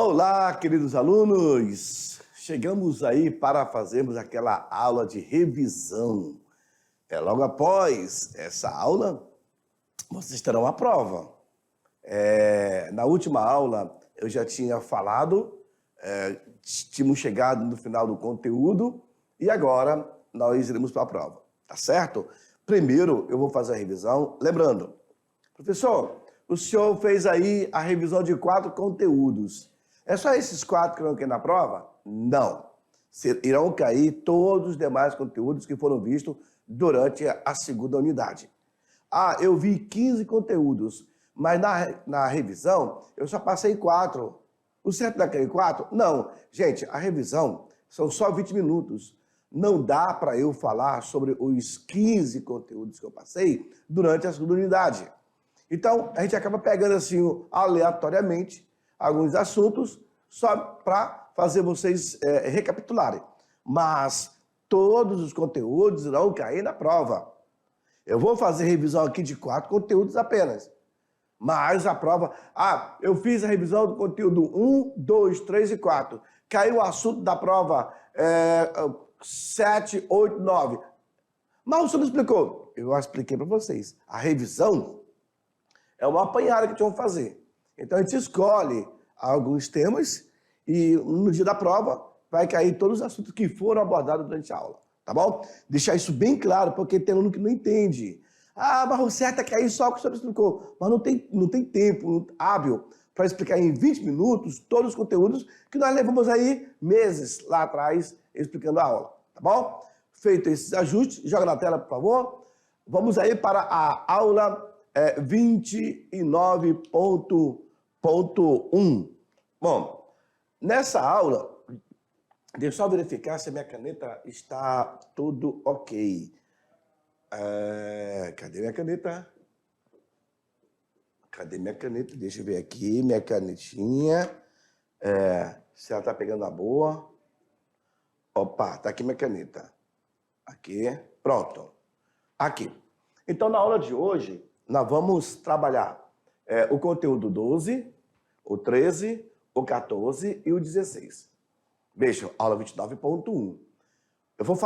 Olá, queridos alunos! Chegamos aí para fazermos aquela aula de revisão. Logo após essa aula, vocês terão a prova. Na última aula, eu já tinha falado, tínhamos chegado no final do conteúdo e agora nós iremos para a prova, tá certo? Primeiro, eu vou fazer a revisão. Lembrando, professor, o senhor fez aí a revisão de 4 conteúdos. É só esses 4 que vão cair na prova? Não. Irão cair todos os demais conteúdos que foram vistos durante a segunda unidade. Eu vi 15 conteúdos, mas na revisão eu só passei 4. O certo daquele 4? Não. Gente, a revisão são só 20 minutos. Não dá para eu falar sobre os 15 conteúdos que eu passei durante a segunda unidade. Então, a gente acaba pegando assim, aleatoriamente, alguns assuntos, só para fazer vocês recapitularem. Mas todos os conteúdos irão cair na prova. Eu vou fazer revisão aqui de 4 conteúdos apenas. Mas a prova... eu fiz a revisão do conteúdo 1, 2, 3 e 4. Caiu o assunto da prova 7, 8, 9. Mas o senhor não explicou. Eu expliquei para vocês. A revisão é uma apanhada que tinham que fazer. Então a gente escolhe alguns temas e no dia da prova vai cair todos os assuntos que foram abordados durante a aula, tá bom? Deixar isso bem claro, porque tem aluno que não entende. Mas o certo é cair só o que o senhor explicou. Mas não tem tempo hábil para explicar em 20 minutos todos os conteúdos que nós levamos aí meses lá atrás explicando a aula, tá bom? Feito esses ajustes, joga na tela, por favor. Vamos aí para a aula 29.1. Bom, nessa aula, deixa eu só verificar se a minha caneta está tudo ok. Cadê minha caneta? Cadê minha caneta? Deixa eu ver aqui, minha canetinha. Se ela está pegando a boa. Opa, tá aqui minha caneta. Aqui, pronto. Aqui. Então, na aula de hoje, nós vamos trabalhar o conteúdo 12, o 13, o 14 e o 16. Veja, aula 29.1. Eu vou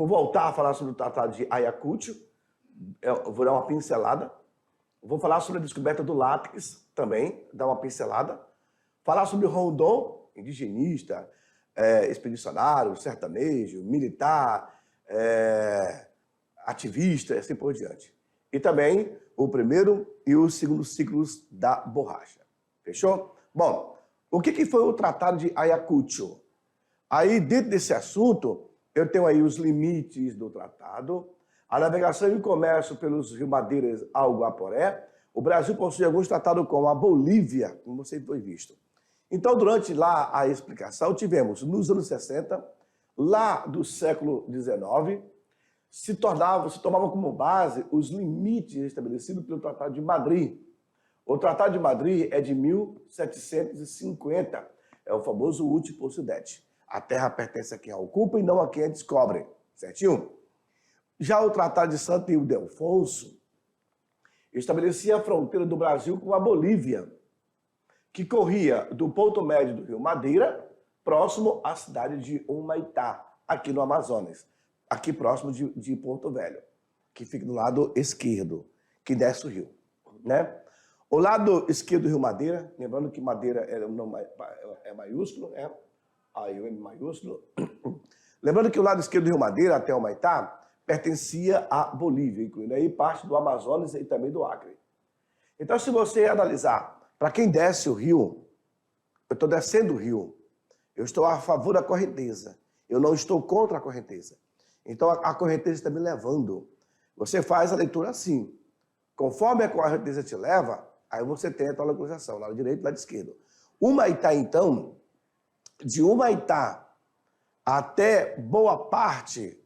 voltar a falar sobre o Tratado de Ayacucho. Eu vou dar uma pincelada. Vou falar sobre a descoberta do lápis também, dar uma pincelada. Falar sobre o Rondon, indigenista, expedicionário, sertanejo, militar, ativista e assim por diante. E também o primeiro e o segundo ciclos da borracha. Fechou? Bom, o que foi o Tratado de Ayacucho? Aí, dentro desse assunto, eu tenho aí os limites do tratado, a navegação e o comércio pelos rios Madeiras ao Guaporé. O Brasil possui alguns tratados com a Bolívia, como você foi visto. Então, durante lá a explicação, tivemos, nos anos 60, lá do século XIX, se tomava como base os limites estabelecidos pelo Tratado de Madrid. O Tratado de Madrid é de 1750, é o famoso Uti Possidetis. A terra pertence a quem a ocupa e não a quem a descobre, certinho? Já o Tratado de Santo Ildefonso estabelecia a fronteira do Brasil com a Bolívia, que corria do ponto médio do rio Madeira, próximo à cidade de Humaitá, aqui no Amazonas, aqui próximo de Porto Velho, que fica do lado esquerdo, que desce o rio, né? O lado esquerdo do rio Madeira, lembrando que Madeira é maiúsculo, aí o M maiúsculo. Lembrando que o lado esquerdo do rio Madeira, até Humaitá, pertencia à Bolívia, incluindo aí parte do Amazonas e também do Acre. Então, se você analisar, para quem desce o rio, eu estou descendo o rio, eu estou a favor da correnteza, eu não estou contra a correnteza. Então, a correnteza está me levando. Você faz a leitura assim. Conforme a correnteza te leva, aí você tem a tua localização, lado direito e lado esquerdo. Humaitá, então, de Humaitá até boa parte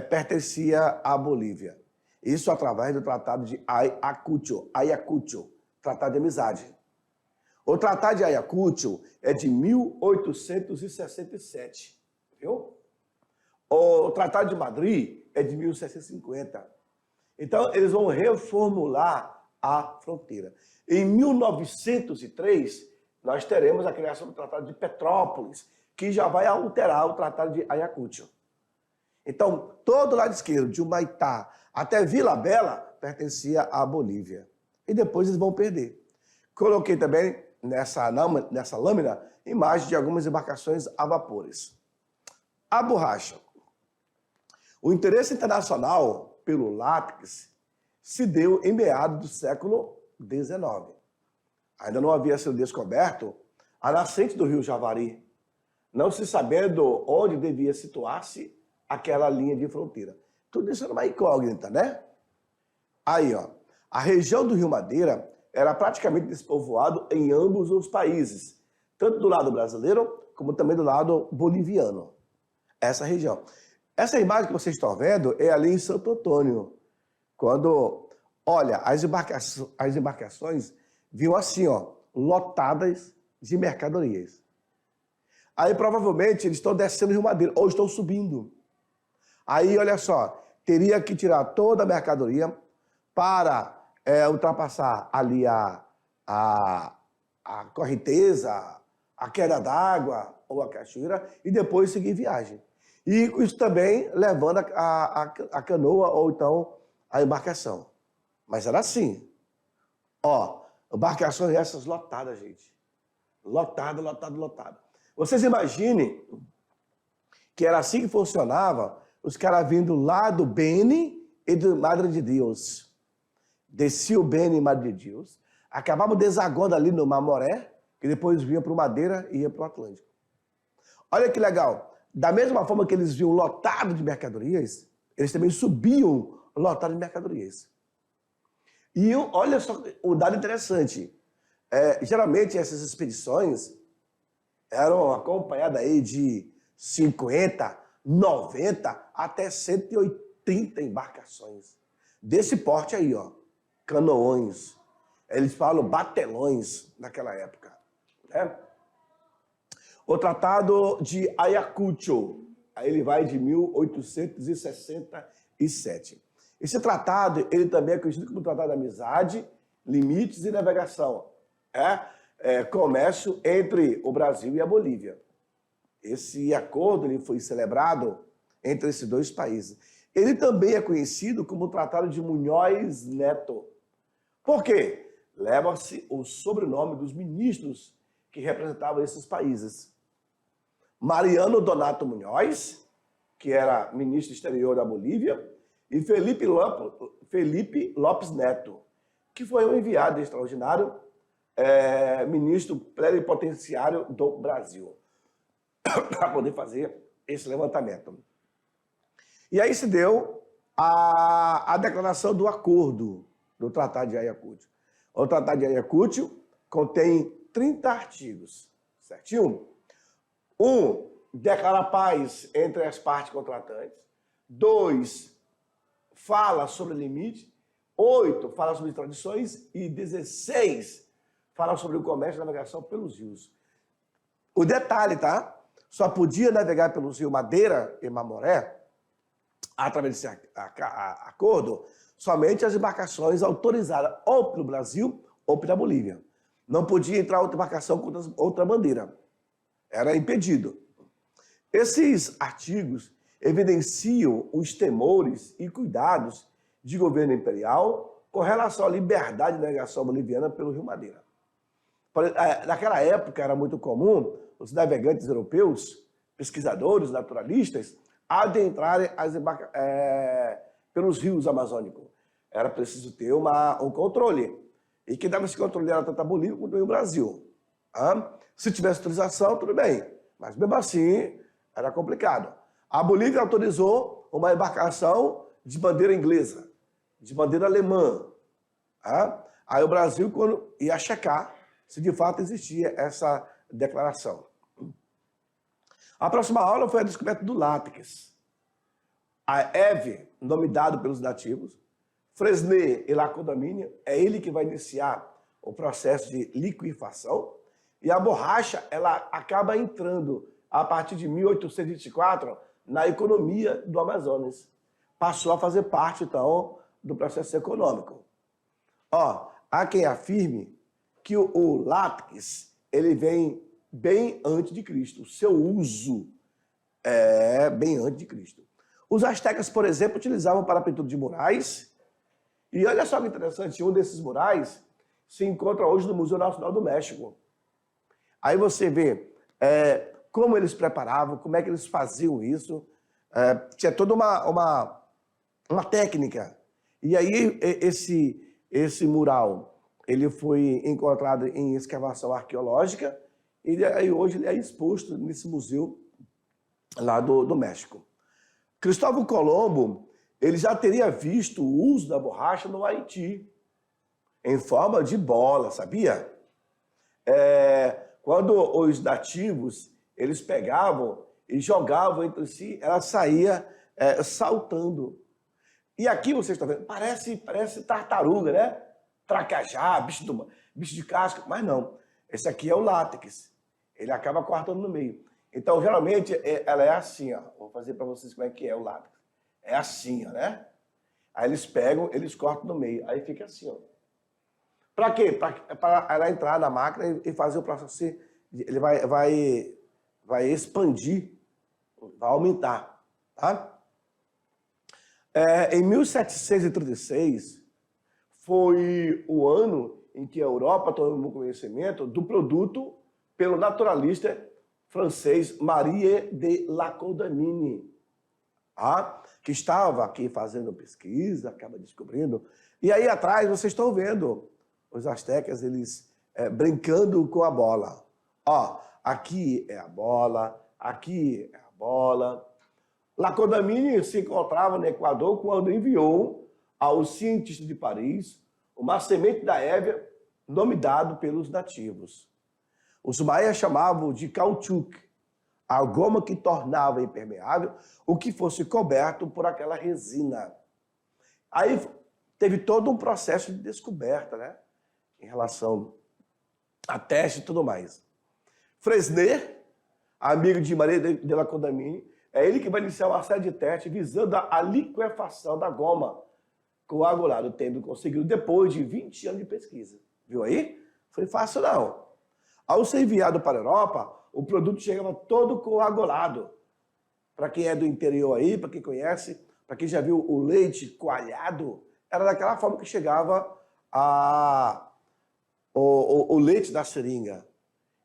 pertencia à Bolívia. Isso através do Tratado de Ayacucho, Tratado de Amizade. O Tratado de Ayacucho é de 1867, viu? O Tratado de Madrid é de 1750. Então, eles vão reformular a fronteira. Em 1903, nós teremos a criação do Tratado de Petrópolis, que já vai alterar o Tratado de Ayacucho. Então, todo o lado esquerdo, de Humaitá até Vila Bela, pertencia à Bolívia. E depois eles vão perder. Coloquei também nessa lâmina imagens de algumas embarcações a vapores. A borracha. O interesse internacional pelo látex se deu em meados do século XIX. Ainda não havia sido descoberto a nascente do rio Javari, não se sabendo onde devia situar-se aquela linha de fronteira. Tudo isso era uma incógnita, né? Aí, ó, a região do Rio Madeira era praticamente despovoado em ambos os países, tanto do lado brasileiro como também do lado boliviano. Essa região. Essa imagem que vocês estão vendo é ali em Santo Antônio, quando, olha, as embarcações vinham assim, ó, lotadas de mercadorias. Aí, provavelmente, eles estão descendo o Rio Madeira, ou estão subindo. Aí, olha só, teria que tirar toda a mercadoria para ultrapassar ali a correnteza, a queda d'água ou a cachoeira e depois seguir viagem. E isso também levando a canoa ou então a embarcação. Mas era assim. Ó, embarcações essas lotadas, gente. Lotada, lotada, lotada. Vocês imaginem que era assim que funcionava os caras vindo lá do Beni e do Madre de Deus. Descia o Beni e Madre de Deus, acabavam desaguando ali no Mamoré, que depois vinha para o Madeira e ia para o Atlântico. Olha que legal. Da mesma forma que eles vinham lotado de mercadorias, eles também subiam lotado de mercadorias. E olha só, um dado interessante. Geralmente essas expedições eram acompanhadas aí de 50, 90 até 180 embarcações. Desse porte aí, ó, canoões. Eles falam batelões naquela época, né? O Tratado de Ayacucho, aí ele vai de 1867. Esse tratado, ele também é conhecido como Tratado de Amizade, Limites e Navegação. Comércio entre o Brasil e a Bolívia. Esse acordo ele foi celebrado entre esses dois países. Ele também é conhecido como Tratado de Munhoz Neto. Por quê? Leva-se o sobrenome dos ministros que representavam esses países. Mariano Donato Munhoz, que era ministro exterior da Bolívia, e Felipe Lopes Neto, que foi um enviado extraordinário, ministro plenipotenciário do Brasil, para poder fazer esse levantamento. E aí se deu a declaração do acordo do Tratado de Ayacucho. O Tratado de Ayacucho contém 30 artigos, certinho? 1, declara paz entre as partes contratantes. 2, fala sobre limite. 8, fala sobre tradições. E 16, fala sobre o comércio e navegação pelos rios. O detalhe, tá? Só podia navegar pelos rios Madeira e Mamoré, através desse acordo, somente as embarcações autorizadas ou pelo Brasil ou pela Bolívia. Não podia entrar outra embarcação com outra bandeira. Era impedido. Esses artigos evidenciam os temores e cuidados de governo imperial com relação à liberdade de navegação boliviana pelo Rio Madeira. Naquela época era muito comum os navegantes europeus, pesquisadores, naturalistas, adentrarem pelos rios amazônicos. Era preciso ter um controle. E quem dava esse controle era tanto a Bolívia quanto o Brasil. Se tivesse autorização, tudo bem. Mas mesmo assim, era complicado. A Bolívia autorizou uma embarcação de bandeira inglesa, de bandeira alemã. Aí o Brasil, quando ia checar se de fato existia essa declaração. A próxima aula foi a descoberta do látex. A Eve, nome dado pelos nativos, Fresnel e Lacodamine, é ele que vai iniciar o processo de liquefação. E a borracha, ela acaba entrando, a partir de 1824, na economia do Amazonas. Passou a fazer parte, então, do processo econômico. Há quem afirme que o látex ele vem bem antes de Cristo. O seu uso é bem antes de Cristo. Os astecas, por exemplo, utilizavam para a pintura de murais. E olha só que interessante, um desses murais se encontra hoje no Museu Nacional do México. Aí você vê como eles preparavam, como é que eles faziam isso. Tinha toda uma técnica. E aí esse mural ele foi encontrado em escavação arqueológica e aí hoje ele é exposto nesse museu lá do México. Cristóvão Colombo ele já teria visto o uso da borracha no Haiti, em forma de bola, sabia? Quando os nativos eles pegavam e jogavam entre si, ela saía saltando. E aqui vocês estão vendo, parece tartaruga, né? Tracajá, bicho de casca, mas não. Esse aqui é o látex. Ele acaba cortando no meio. Então, geralmente, ela é assim, ó. Vou fazer para vocês como é que é o látex. É assim, ó, né? Aí eles pegam, eles cortam no meio. Aí fica assim, ó. Para quê? Para ela entrar na máquina e fazer o processo. Ele vai expandir, vai aumentar, tá? Em 1736, foi o ano em que a Europa tomou conhecimento do produto pelo naturalista francês Marie de la Condamine, que estava aqui fazendo pesquisa, acaba descobrindo. E aí atrás vocês estão vendo os astecas, eles brincando com a bola. Aqui é a bola, aqui é a bola. La Condamine se encontrava no Equador quando enviou aos cientistas de Paris uma semente da évia, nome dado pelos nativos. Os maias chamavam de caoutchouc, a goma que tornava impermeável o que fosse coberto por aquela resina. Aí teve todo um processo de descoberta, né? Em relação a teste e tudo mais. Fresnel, amigo de Maria de la Condamine, é ele que vai iniciar uma série de testes visando a liquefação da goma coagulada, tendo conseguido depois de 20 anos de pesquisa. Viu aí? Foi fácil não. Ao ser enviado para a Europa, o produto chegava todo coagulado. Para quem é do interior aí, para quem conhece, para quem já viu o leite coalhado, era daquela forma que chegava o leite da seringa.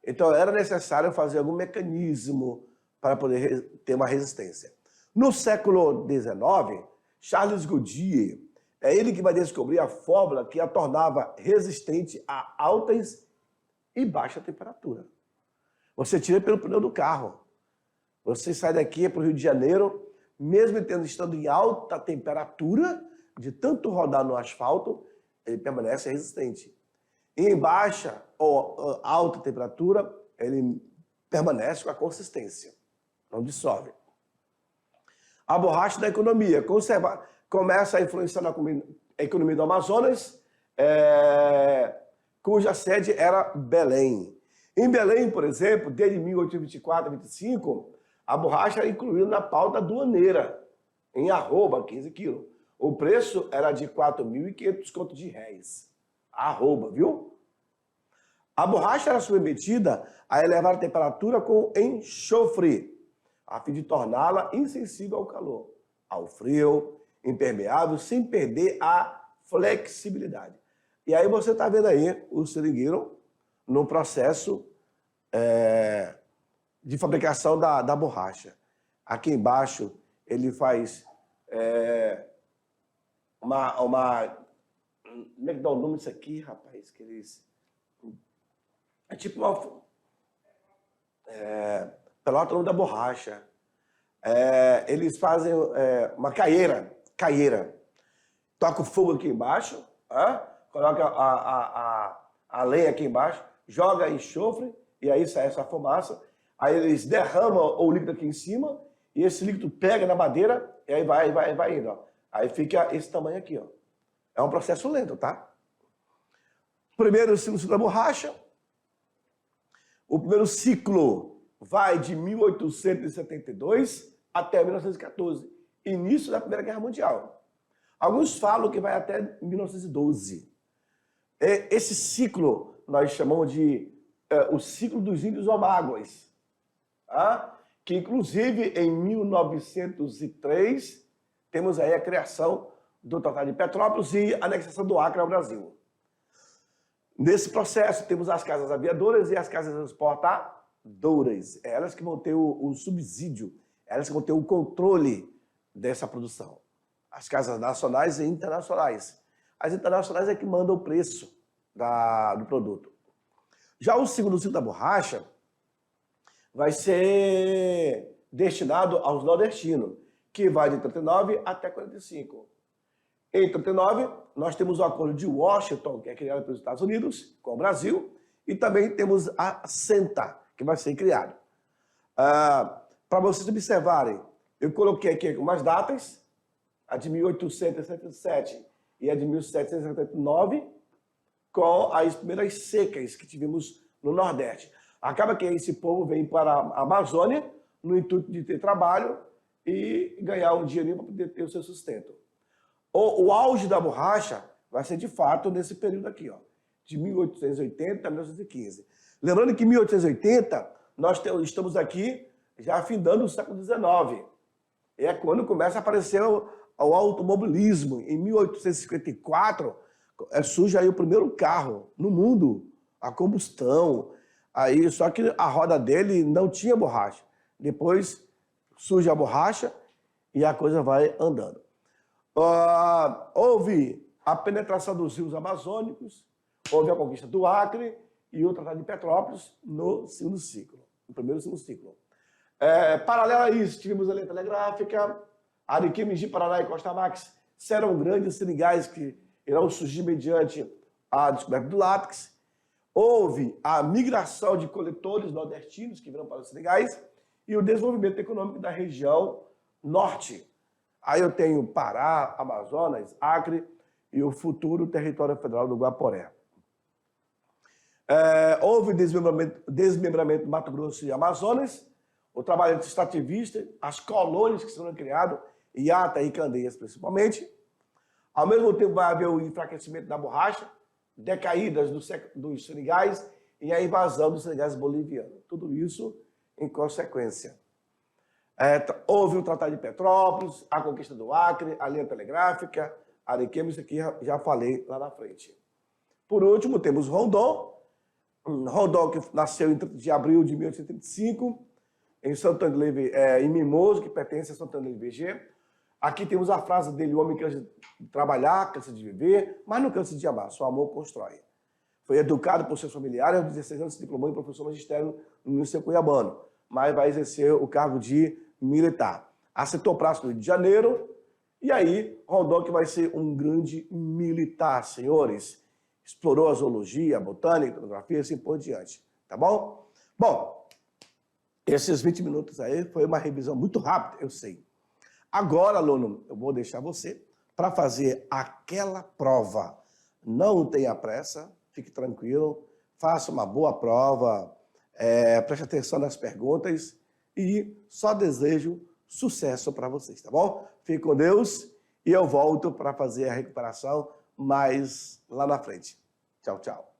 Então era necessário fazer algum mecanismo para poder ter uma resistência. No século XIX, Charles Goodyear, é ele que vai descobrir a fórmula que a tornava resistente a altas e baixa temperatura. Você tira pelo pneu do carro. Você sai daqui para o Rio de Janeiro, mesmo estando em alta temperatura, de tanto rodar no asfalto, ele permanece resistente. E em baixa ou alta temperatura, ele permanece com a consistência, não dissolve. A borracha da economia começa a influenciar na economia do Amazonas, cuja sede era Belém. Em Belém, por exemplo, desde 1824 a 25, a borracha era incluída na pauta aduaneira, em arroba, 15 quilos. O preço era de 4.500 contos de réis. Arroba, viu? A borracha era submetida a elevar a temperatura com enxofre, a fim de torná-la insensível ao calor, ao frio, impermeável, sem perder a flexibilidade. E aí você está vendo aí o seringueiro no processo de fabricação da borracha. Aqui embaixo ele faz como é que dá o nome disso aqui, rapaz? Que eles... É tipo uma... pelota o nome da borracha. Eles fazem uma caieira. Toca o fogo aqui embaixo, coloca a lenha aqui embaixo, joga enxofre e aí sai essa fumaça. Aí eles derramam o líquido aqui em cima e esse líquido pega na madeira e aí vai indo. Ó. Aí fica esse tamanho aqui. Ó. É um processo lento, tá? Primeiro ciclo da borracha. O primeiro ciclo vai de 1872 até 1914, início da Primeira Guerra Mundial. Alguns falam que vai até 1912. Esse ciclo nós chamamos de o ciclo dos índios omáguas, tá? Que inclusive em 1903 temos aí a criação do Tratado de Petrópolis e a anexação do Acre ao Brasil. Nesse processo temos as casas aviadoras e as casas exportadoras, elas que vão ter o subsídio, elas que vão ter o controle dessa produção. As casas nacionais e internacionais. As internacionais é que mandam o preço do produto. Já o segundo ciclo da borracha vai ser destinado aos nordestinos, que vai de 39 até 45. Em 39, nós temos o Acordo de Washington, que é criado pelos Estados Unidos com o Brasil, e também temos a CENTA, que vai ser criado. Para vocês observarem, eu coloquei aqui algumas datas, a de 1877 e a de 1779, com as primeiras secas que tivemos no Nordeste. Acaba que esse povo vem para a Amazônia no intuito de ter trabalho e ganhar um dinheirinho para poder ter o seu sustento. O auge da borracha vai ser, de fato, nesse período aqui, ó, de 1880 a 1915. Lembrando que em 1880, nós estamos aqui já afindando o século XIX. É quando começa a aparecer o automobilismo. Em 1854, surge aí o primeiro carro no mundo, a combustão. Aí, só que a roda dele não tinha borracha. Depois surge a borracha e a coisa vai andando. Houve a penetração dos rios amazônicos, houve a conquista do Acre e o Tratado de Petrópolis no segundo ciclo, no primeiro e segundo ciclo. Paralelo a isso, tivemos a lei telegráfica, Ariquemes de Paraná e Costa Max serão grandes seringais que irão surgir mediante a descoberta do látex. Houve a migração de coletores nordestinos que virão para os seringais e o desenvolvimento econômico da região norte. Aí eu tenho Pará, Amazonas, Acre e o futuro território federal do Guaporé. Houve desmembramento do Mato Grosso e Amazonas, o trabalho extrativista, as colônias que serão criadas, Iata e Candeias principalmente. Ao mesmo tempo vai haver o enfraquecimento da borracha, decaídas dos seringais e a invasão dos seringais bolivianos. Tudo isso em consequência. Houve o Tratado de Petrópolis, a conquista do Acre, a linha telegráfica, Ariquemes, isso aqui já falei lá na frente. Por último, temos Rondon. Rondon, que nasceu em 30 de abril de 1835, em Santana em Mimoso, que pertence a Santana de VG. Aqui temos a frase dele: o homem cansa de trabalhar, cansa de viver, mas não cansa de amar, só amor constrói. Foi educado por seus familiares, aos 16 anos se diplomou em professor magistério no Liceu Cuiabano, mas vai exercer o cargo de militar. Aceitou o prazo do Rio de Janeiro, e aí Rondon, que vai ser um grande militar, senhores. Explorou a zoologia, a botânica, a etnografia, assim por diante. Tá bom? Bom, esses 20 minutos aí foi uma revisão muito rápida, eu sei. Agora, aluno, eu vou deixar você para fazer aquela prova. Não tenha pressa, fique tranquilo, faça uma boa prova, preste atenção nas perguntas e só desejo sucesso para vocês, tá bom? Fique com Deus e eu volto para fazer a recuperação mais lá na frente. Tchau, tchau.